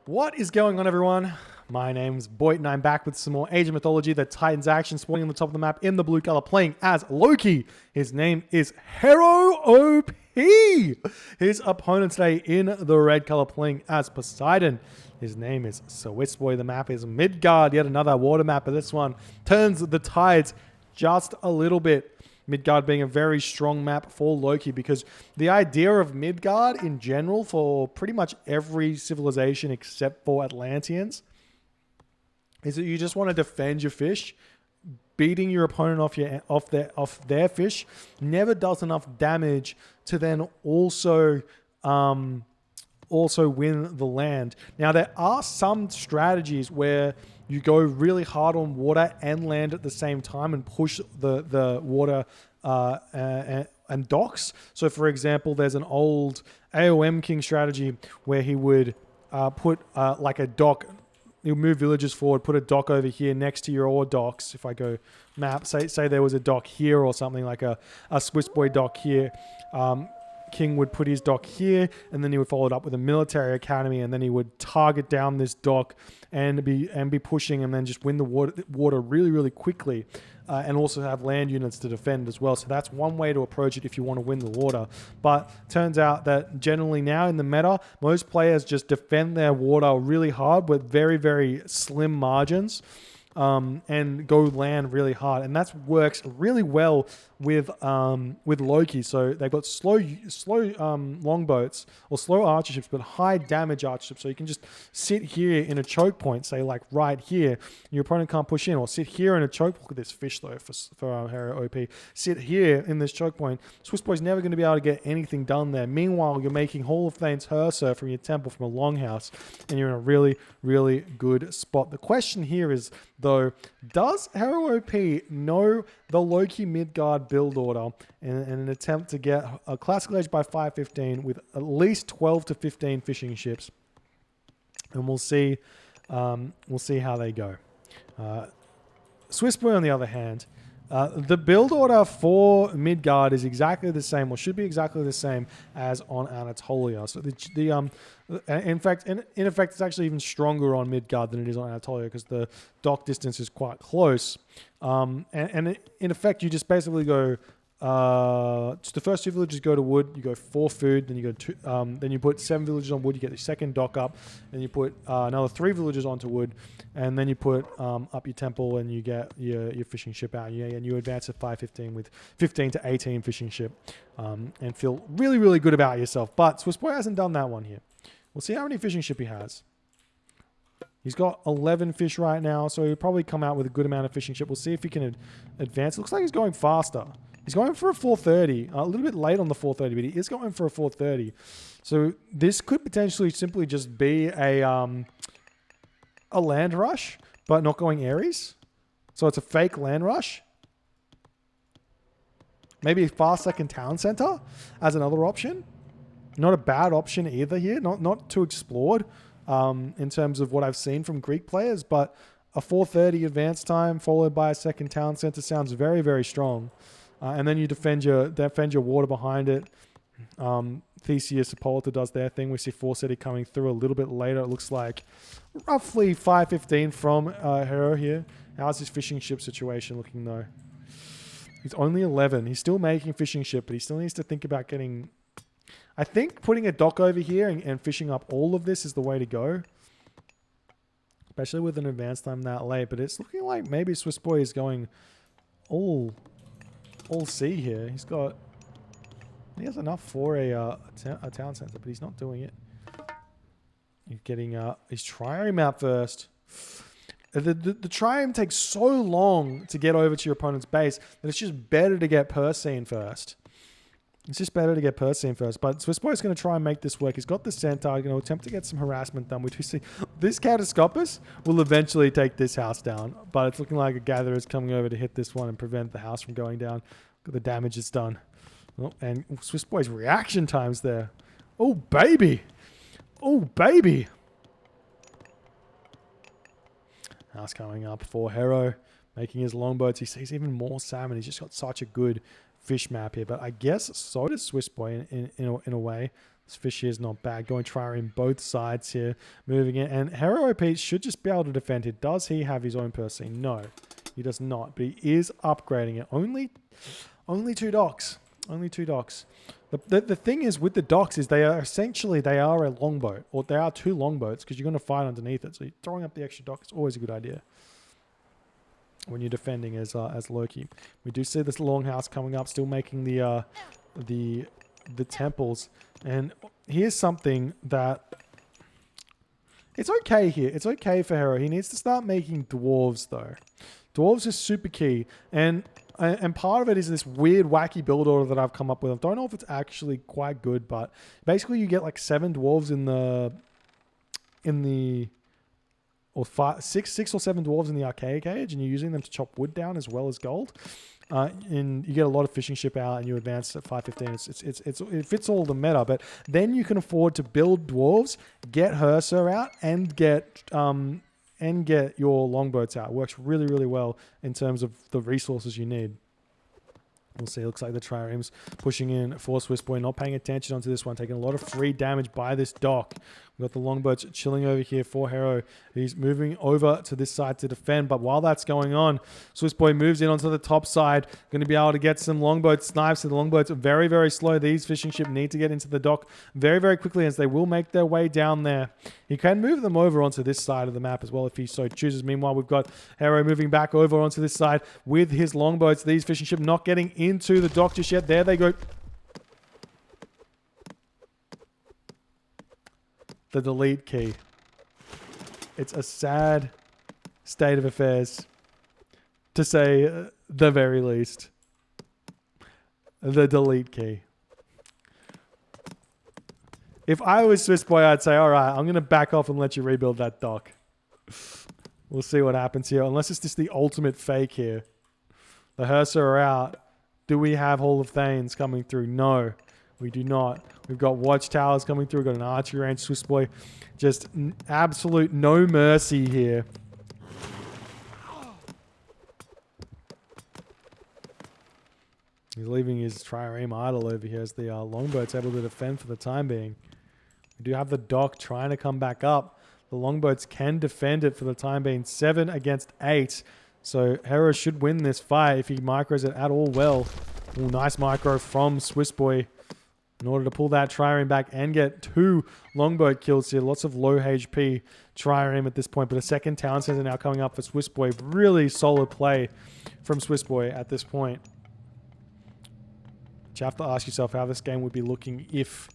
What is going on, everyone? My name's Boyd, and I'm back with some more Age of Mythology. The Titans action spawning on the top of the map in the blue color, playing as Loki. His name is HerroOP. His opponent today in the red color, playing as Poseidon. His name is Swissboy. The map is Midgard. Yet another water map, but this one turns the tides just a little bit. Midgard being a very strong map for Loki, because the idea of Midgard in general for pretty much every civilization except for Atlanteans is that you just want to defend your fish. Beating your opponent off their fish never does enough damage to then also win the land. Now, there are some strategies where you go really hard on water and land at the same time and push the water and docks. So, for example, there's an old AOM King strategy where he would put like a dock. He'll move villages forward, put a dock over here next to your ore docks. If I go map, say there was a dock here or something, like a Swissboy dock here. King would put his dock here, and then he would follow it up with a military academy, and then he would target down this dock and be pushing, and then just win the water really, really quickly, and also have land units to defend as well. So that's one way to approach it if you want to win the water. But turns out that generally now in the meta, most players just defend their water really hard with very, very slim margins. And go land really hard, and that works really well with Loki. So they've got slow longboats or slow archer ships, but high damage archer ships. So you can just sit here in a choke point, say like right here. Your opponent can't push in, or sit here in a choke. Look at this fish though for HerroOP. Sit here in this choke point. Swissboy's never going to be able to get anything done there. Meanwhile, you're making Hall of Fame's Herso from your temple from a longhouse, and you're in a really, really good spot. The question here is, though, does HerroOP know the Loki Midgard build order in an attempt to get a classical age by 515 with at least 12 to 15 fishing ships? And we'll see how they go. Swissboy, on the other hand, the build order for Midgard is exactly the same, or should be exactly the same as on Anatolia. So in effect, it's actually even stronger on Midgard than it is on Anatolia, because the dock distance is quite close. In effect, you just basically go. The first 2 villages go to wood. You go 4 food. Then you go 2. Then you put 7 villages on wood. You get the second dock up. Then you put another 3 villages onto wood, and then you put up your temple, and you get your fishing ship out. And you advance to 515 with 15 to 18 fishing ship, and feel really, really good about yourself. But Swissboy hasn't done that one here. We'll see how many fishing ship he has. He's got 11 fish right now, so he'll probably come out with a good amount of fishing ship. We'll see if he can advance. It looks like he's going faster. He's going for a 430, a little bit late on the 430, but he is going for a 430. So this could potentially simply just be a land rush, but not going Ares. So it's a fake land rush. Maybe a fast second town center as another option. Not a bad option either here. Not too explored in terms of what I've seen from Greek players, but a 430 advance time followed by a second town center sounds very, very strong. And then you defend your water behind it. Theseus, Hippolyta does their thing. We see Forcetti coming through a little bit later. It looks like roughly 515 from Herro here. How's his fishing ship situation looking though? He's only 11. He's still making fishing ship, but he still needs to think about getting... I think putting a dock over here and fishing up all of this is the way to go. Especially with an advance time that late. But it's looking like maybe Swissboy is going all C here. He has enough for a town center, but he's not doing it. He's getting he's triumphing out first. The triumph takes so long to get over to your opponent's base that it's just better to get Persine first. It's just better to get Persine first. But Swissboy is going to try and make this work. He's got the centaur, going to attempt to get some harassment done, which we see. This Catastropus will eventually take this house down, but it's looking like a gatherer is coming over to hit this one and prevent the house from going down. Look at the damage it's done. Oh, and Swissboy's reaction times there. Oh, baby. Oh, baby. House coming up for Herro, making his longboats. He sees even more salmon. He's just got such a good fish map here. But I guess so does Swissboy in a way. This fish here is not bad. Going trireme both sides here. Moving in. And HerroOP should just be able to defend here. Does he have his own Percy? No, he does not. But he is upgrading it. Only 2 docks. Only 2 docks. The thing is with the docks is they are a longboat. Or they are 2 longboats because you're going to fight underneath it. So throwing up the extra dock is always a good idea when you're defending as Loki. We do see this longhouse coming up, still making the temples. And here's something that it's okay here. It's okay for Herro. He needs to start making dwarves though. Dwarves is super key, and part of it is this weird wacky build order that I've come up with. I don't know if it's actually quite good, but basically you get like 7 dwarves or 6 or 7 dwarves in the archaic age, and you're using them to chop wood down as well as gold. And you get a lot of fishing ship out, and you advance at 515. It fits all the meta, but then you can afford to build dwarves, get Herso out, and get your longboats out. It works really, really well in terms of the resources you need. We'll see. It looks like the triremes pushing in for Swissboy, not paying attention onto this one, taking a lot of free damage by this dock. We've got the longboats chilling over here for Herro. He's moving over to this side to defend, but while that's going on, Swissboy moves in onto the top side, going to be able to get some longboat snipes. So the longboats are very, very slow. These fishing ships need to get into the dock very, very quickly as they will make their way down there. He can move them over onto this side of the map as well if he so chooses. Meanwhile, we've got Herro moving back over onto this side with his longboats. These fishing ships not getting into the dock just yet. There they go. The delete key. It's a sad state of affairs, to say the very least. The delete key. If I was Swissboy, I'd say, all right, I'm going to back off and let you rebuild that dock. We'll see what happens here. Unless it's just the ultimate fake here. The Herso are out. Do we have Hall of Thanes coming through? No, we do not. We've got watchtowers coming through. We've got an archery range. Swissboy, just absolute no mercy here. He's leaving his trireme idle over here as the longboat's able to defend for the time being. We do have the dock trying to come back up. The longboats can defend it for the time being. 7 against 8. So Herro should win this fight if he micros it at all well. Ooh, nice micro from Swissboy in order to pull that trireme back and get 2 longboat kills here. Lots of low HP trireme at this point, but a second town center now coming up for Swissboy. Really solid play from Swissboy at this point. But you have to ask yourself how this game would be looking if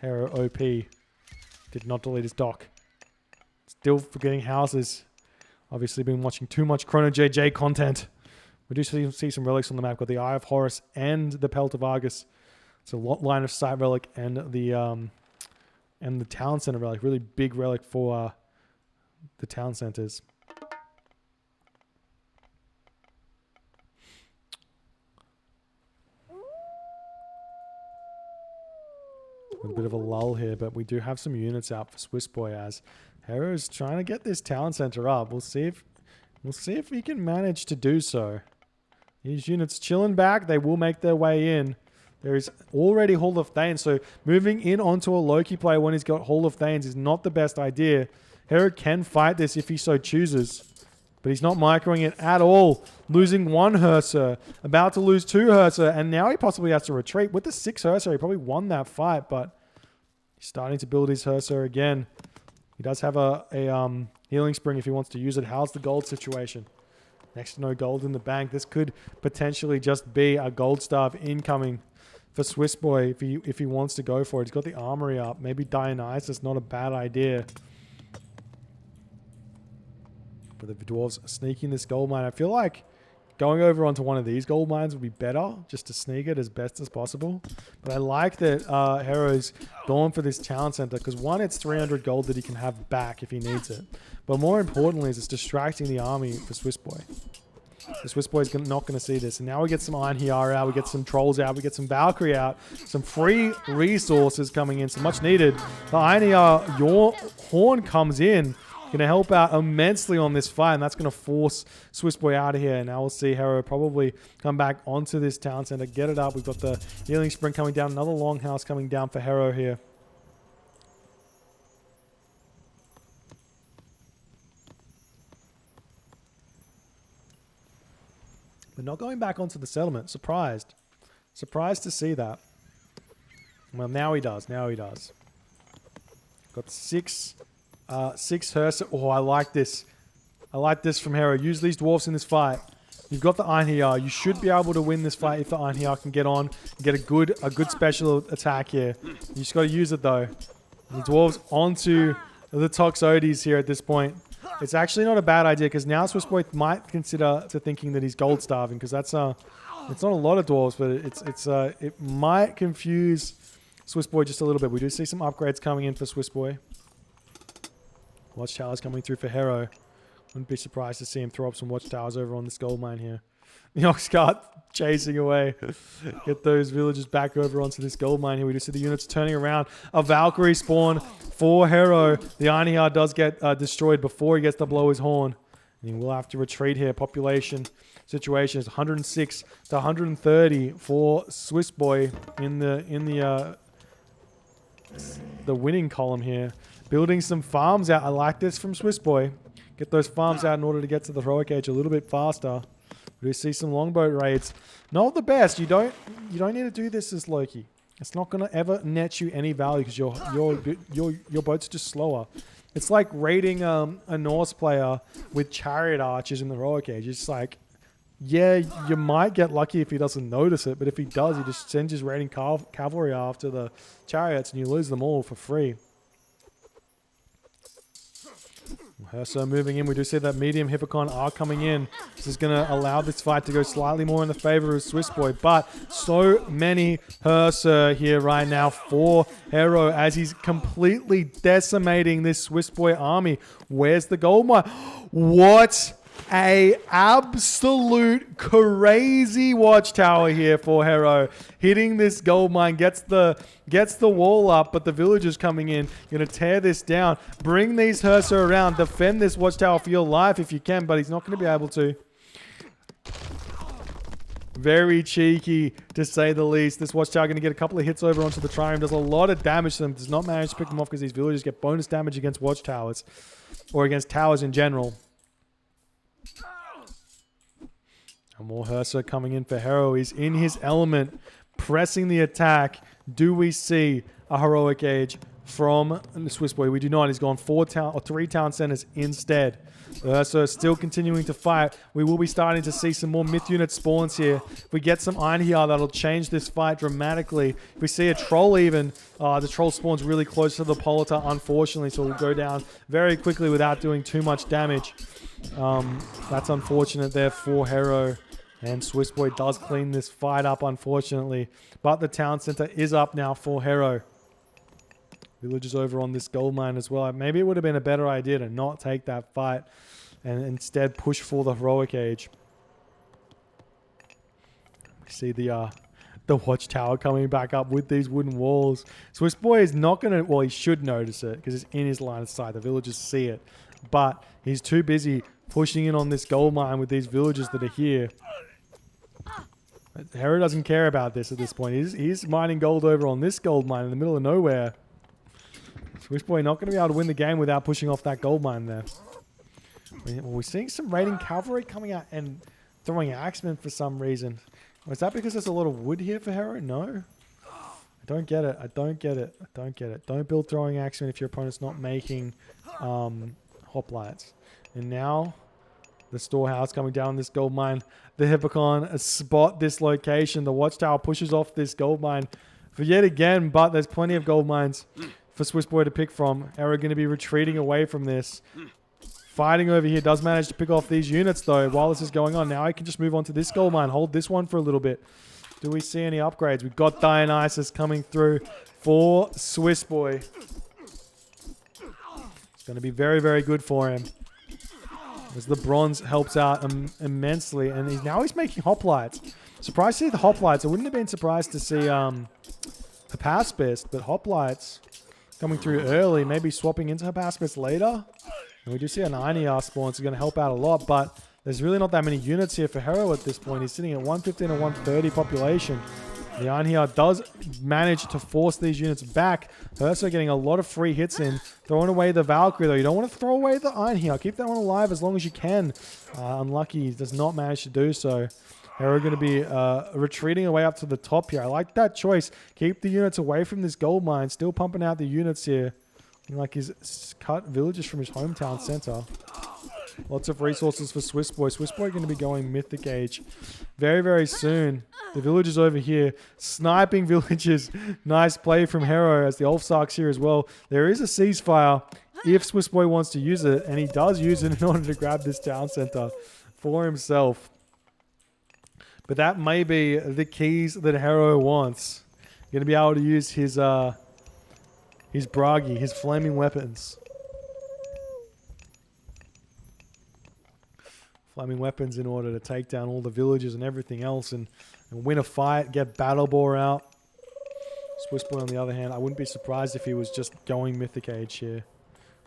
HerroOP did not delete his dock. Still forgetting houses. Obviously been watching too much Chrono JJ content. We do see some relics on the map. Got the Eye of Horus and the Pelt of Argus. It's a line of sight relic and the town center relic. Really big relic for the town centers. A bit of a lull here, but we do have some units out for Swissboy as Herro is trying to get this town center up. We'll see if he can manage to do so. These units chilling back. They will make their way in. There is already Hall of Thanes, so moving in onto a Loki player when he's got Hall of Thanes is not the best idea. Herro can fight this if he so chooses, but he's not microing it at all. Losing 1 Herso, about to lose 2 Herso, and now he possibly has to retreat. With the 6 Herso, he probably won that fight, but he's starting to build his Herso again. He does have a healing spring if he wants to use it. How's the gold situation? Next to no gold in the bank. This could potentially just be a gold staff incoming for Swissboy if he wants to go for it. He's got the armory up. Maybe Dionysus, not a bad idea. But the dwarves are sneaking this gold mine. I feel like going over onto one of these gold mines would be better, just to sneak it as best as possible. But I like that Herro's going for this town center, because one, it's 300 gold that he can have back if he needs it. But more importantly is it's distracting the army for Swissboy. So Swissboy's not going to see this. And now we get some Iron Hiara out, we get some Trolls out, we get some Valkyrie out, some free resources coming in, so much needed. The Iron Hiara, your horn comes in Going to help out immensely on this fight, and that's going to force Swissboy out of here. Now we'll see Herro probably come back onto this town center, get it up. We've got the healing sprint coming down, another longhouse coming down for Herro here. But not going back onto the settlement. Surprised. Surprised to see that. Well, now he does. Now he does. Got six Herso. Oh, I like this. I like this from Herro. Use these dwarfs in this fight. You've got the Einherjar. You should be able to win this fight if the Einherjar can get on and get a good special attack here. You just got to use it though. The dwarves onto the Toxotes here at this point. It's actually not a bad idea because now Swissboy might consider thinking that he's gold starving because that's it's not a lot of dwarves, but it might confuse Swissboy just a little bit. We do see some upgrades coming in for Swissboy. Watchtowers coming through for Herro. Wouldn't be surprised to see him throw up some watchtowers over on this gold mine here. The ox cart chasing away. Get those villagers back over onto this gold mine here. We just see the units turning around. A Valkyrie spawn for Herro. The Einherjar does get destroyed before he gets to blow his horn. And he will have to retreat here. Population situation is 106 to 130 for Swissboy in the winning column here. Building some farms out. I like this from Swissboy. Get those farms out in order to get to the heroic age a little bit faster. We see some longboat raids. Not the best. You don't need to do this as Loki. It's not going to ever net you any value because your boat's just slower. It's like raiding a Norse player with chariot archers in the heroic age. It's like, yeah, you might get lucky if he doesn't notice it, but if he does, he just sends his raiding cavalry after the chariots and you lose them all for free. Herso moving in. We do see that medium Hippocon are coming in. This is going to allow this fight to go slightly more in the favor of Swissboy. But so many Herso here right now for Herro as he's completely decimating this Swissboy army. Where's the gold mine? What a absolute crazy watchtower here for Herro. Hitting this gold mine, gets the wall up, but the villagers coming in, going to tear this down. Bring these Herso around. Defend this watchtower for your life if you can, but he's not going to be able to. Very cheeky, to say the least. This watchtower going to get a couple of hits over onto the trireme. Does a lot of damage to them. Does not manage to pick them off because these villagers get bonus damage against watchtowers or against towers in general. And more Herso coming in for Herro. He's in his element, pressing the attack. Do we see a heroic age from the Swissboy? We do not. He's gone 3 town centers instead. Herso still continuing to fight. We will be starting to see some more myth unit spawns here. If we get some Einherjar, that'll change this fight dramatically. If we see a troll even, the troll spawns really close to the Polita, unfortunately, so we'll go down very quickly without doing too much damage. That's unfortunate there for Herro. And Swissboy does clean this fight up, unfortunately. But the town center is up now for Herro. Villagers over on this gold mine as well. Maybe it would have been a better idea to not take that fight and instead push for the heroic age. We see the watchtower coming back up with these wooden walls. Swissboy is not going to... Well, he should notice it because it's in his line of sight. The villagers see it. But he's too busy pushing in on this gold mine with these villagers that are here. Herro doesn't care about this at this point. He's mining gold over on this gold mine in the middle of nowhere. Swissboy not going to be able to win the game without pushing off that gold mine there. We're seeing some raiding cavalry coming out and throwing axemen for some reason. Is that because there's a lot of wood here for Herro? No. I don't get it. I don't get it. I don't get it. Don't build throwing axemen if your opponent's not making hoplites. And now the storehouse coming down this gold mine. The Hippocon spot this location. The watchtower pushes off this gold mine for yet again, but there's plenty of gold mines for Swissboy to pick from. Herro going to be retreating away from this. Fighting over here, does manage to pick off these units though while this is going on. Now I can just move on to this gold mine, hold this one for a little bit. Do we see any upgrades? We've got Dionysus coming through for Swissboy. It's going to be very, very good for him. As the bronze helps out immensely. And he's making hoplites. Surprised to see the hoplites. I wouldn't have been surprised to see Hephaspist, but hoplites coming through early. Maybe swapping into Hephaspist later. And we do see an Iron spawn, so it's going to help out a lot, but there's really not that many units here for Herro at this point. He's sitting at 115 and 130 population. The Iron does manage to force these units back. Herso getting a lot of free hits in. Throwing away the Valkyrie, though. You don't want to throw away the Iron. Keep that one alive as long as you can. Unlucky, he does not manage to do so. Herro going to be retreating away up to the top here. I like that choice. Keep the units away from this gold mine. Still pumping out the units here. Like he's cut villages from his hometown center. Lots of resources for Swissboy. Swissboy going to be going Mythic Age very, very soon. The villagers over here sniping villages. Nice play from Herro as the Ulfsark's here as well. There is a ceasefire if Swissboy wants to use it, and he does use it in order to grab this town center for himself. But that may be the keys that Herro wants. Going to be able to use his Bragi, his flaming weapons. Flaming weapons in order to take down all the villages and everything else and win a fight, get Battle Boar out. Swissboy, on the other hand, I wouldn't be surprised if he was just going Mythic Age here.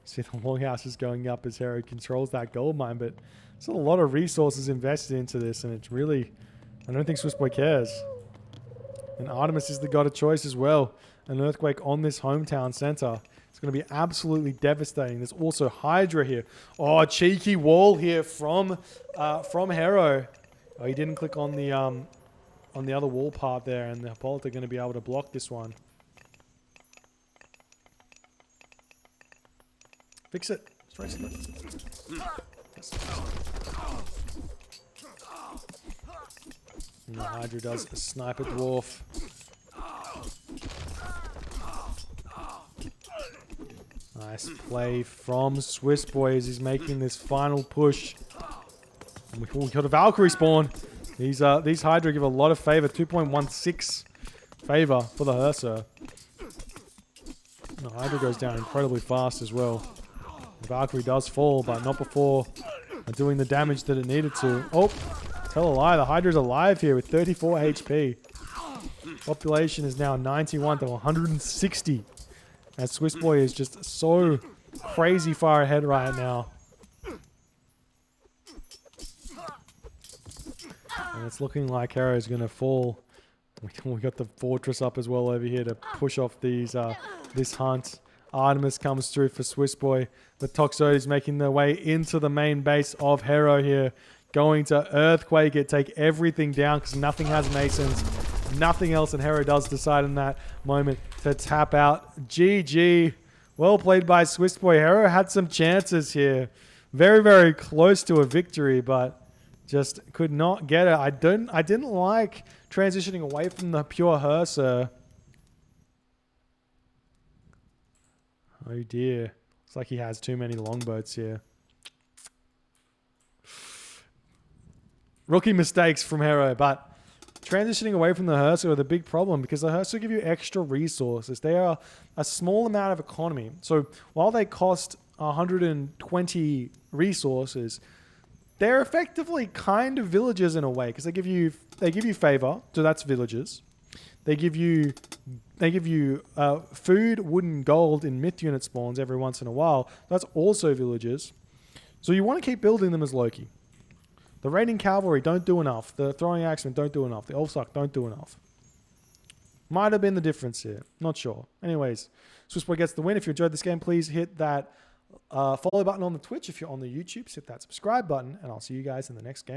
See, the Longhouse is going up as Herro controls that gold mine, but there's a lot of resources invested into this, and it's really, I don't think Swissboy cares. And Artemis is the god of choice as well. An earthquake on this hometown center. It's going to be absolutely devastating. There's also Hydra here. Oh, cheeky wall here from Herro. Oh, he didn't click on the other wall part there, and the Hippolyta are going to be able to block this one. Fix it. Straight to and the Hydra does snipe a dwarf. Nice play from Swissboy as he's making this final push. And we got a Valkyrie spawn. These Hydra give a lot of favor. 2.16 favor for the Herso. The Hydra goes down incredibly fast as well. The Valkyrie does fall, but not before doing the damage that it needed to. Oh, tell a lie. The Hydra's alive here with 34 HP. Population is now 91 to 160. And Swissboy is just so crazy far ahead right now. And it's looking like Herro is going to fall. We got the fortress up as well over here to push off these this hunt. Artemis comes through for Swissboy. The Toxoid is making their way into the main base of Herro here. Going to Earthquake it, take everything down because nothing has Masons. Nothing else, and Herro does decide in that moment to tap out. GG. Well played by Swissboy. Herro had some chances here. Very, very close to a victory, but just could not get it. I didn't like transitioning away from the pure Herso. Oh dear. Looks like he has too many longboats here. Rookie mistakes from Herro, but transitioning away from the Herso are the big problem because the Herso give you extra resources. They are a small amount of economy. So while they cost 120 resources, they're effectively kind of villages in a way because they give you favor, so that's villages. They give you food, wood, and gold in myth unit spawns every once in a while. That's also villages. So you want to keep building them as Loki. The raiding cavalry don't do enough. The throwing axemen don't do enough. The Ulfsark don't do enough. Might have been the difference here. Not sure. Anyways, Swissboy gets the win. If you enjoyed this game, please hit that follow button on the Twitch. If you're on the YouTube, hit that subscribe button, and I'll see you guys in the next game.